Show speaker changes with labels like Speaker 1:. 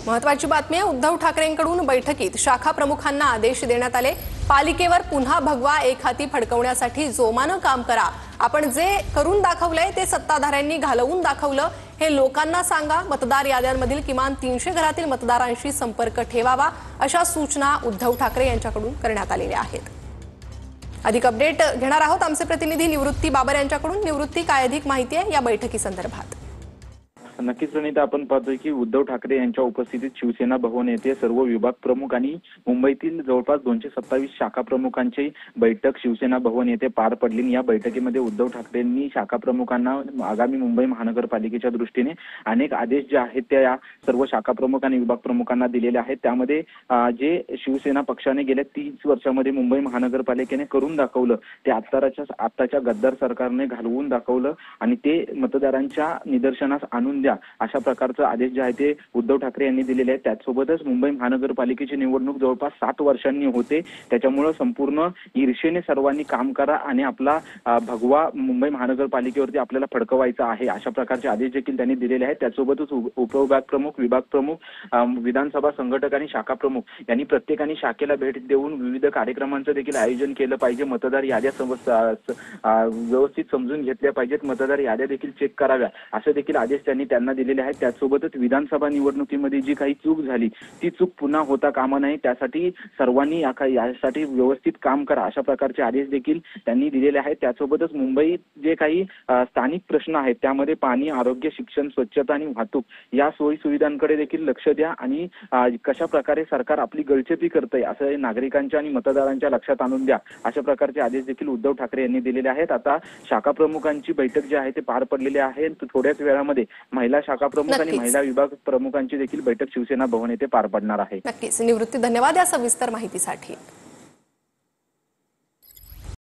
Speaker 1: महत्त्वाची बातमी आहे। उद्धव ठाकरेंकडून बैठकीत शाखा प्रमुखांना आदेश देण्यात आले। पालिकेवर पुन्हा भगवा एक हाती फडकवण्यासाठी जोमानं काम करा। आपण जे करून दाखवलंय ते सत्ताधाऱ्यांनी घालवून दाखवलं हे लोकांना सांगा। मतदार याद्यांमधील किमान 300 घरातील मतदारांशी संपर्क ठेवावा अशा सूचना उद्धव ठाकरे यांच्याकडून करण्यात आलेल्या आहेत। अधिक अपडेट घेणार आहोत आमचे प्रतिनिधी निवृत्ती बाबर यांच्याकडून। निवृत्ती, काय अधिक माहिती आहे या बैठकी संदर्भात?
Speaker 2: नक्कीच प्रणिता, आपण पाहतोय की उद्धव ठाकरे यांच्या उपस्थितीत शिवसेना भवन येथे सर्व विभाग प्रमुख आणि मुंबईतील जवळपास 227 शाखा प्रमुखांची बैठक शिवसेना भवन येथे पार पडली। या बैठकीमध्ये उद्धव ठाकरेंनी शाखा प्रमुखांना आगामी मुंबई महानगरपालिकेच्या दृष्टीने अनेक आदेश जे आहेत त्या या सर्व शाखा प्रमुख आणि विभाग प्रमुखांना दिलेले आहेत। त्यामध्ये जे शिवसेना पक्षाने गेल्या 30 वर्षांमध्ये मुंबई महानगरपालिकेने करून दाखवलं ते आत्ताच्या गद्दार सरकारने घालवून दाखवलं आणि ते मतदारांच्या निदर्शनास आणून अशा प्रकारचे आदेश जे आहे ते उद्धव ठाकरे यांनी दिलेले आहेत। त्यासोबतच मुंबई महानगरपालिकेची निवडणूक जवळपास 7 वर्षांनी होते, त्याच्यामुळे संपूर्ण ईर्षेने सर्वांनी काम करा आणि आपला भगवा मुंबई महानगरपालिकेवरती आपल्याला फडकवायचा आहे अशा प्रकारचे आदेश देखील त्यांनी दिलेले आहेत। त्यासोबतच उपविभाग प्रमुख, विभाग प्रमुख, विधानसभा संघटक आणि शाखा प्रमुख यांनी प्रत्येकाने शाखेला भेट देऊन विविध कार्यक्रमांचं देखील आयोजन केलं पाहिजे। मतदार याद्या व्यवस्थित समजून घेतल्या पाहिजेत, मतदार याद्या देखील चेक कराव्या असे देखील आदेश त्यांना दिलेले आहेत। त्यासोबतच विधानसभा निवडणुकीमध्ये जी काही चूक झाली ती चूक पुन्हा होता कामा नये, त्यासाठी सर्वांनी यासाठी व्यवस्थित काम करा अशा प्रकारचे आदेश देखील त्यांनी दिलेले आहेत। त्यासोबतच मुंबईत जे काही स्थानिक प्रश्न आहेत त्यामध्ये पाणी, आरोग्य, शिक्षण, स्वच्छता आणि वाहतूक या सोयी सुविधांकडे देखील लक्ष द्या आणि कशा प्रकारे सरकार आपली गळचेपी करतंय असं नागरिकांच्या आणि मतदारांच्या लक्षात आणून द्या अशा प्रकारचे आदेश देखील उद्धव ठाकरे यांनी दिलेले आहेत। आता शाखा प्रमुखांची बैठक जी आहे ते पार पडलेली आहे। थोड्याच वेळामध्ये महिला शाखा प्रमुख आणि महिला विभाग प्रमुखांची देखील बैठक शिवसेना भवन येथे पार पडणार आहे।
Speaker 1: नक्कीच निवृत्ती, धन्यवाद या सविस्तर माहितीसाठी।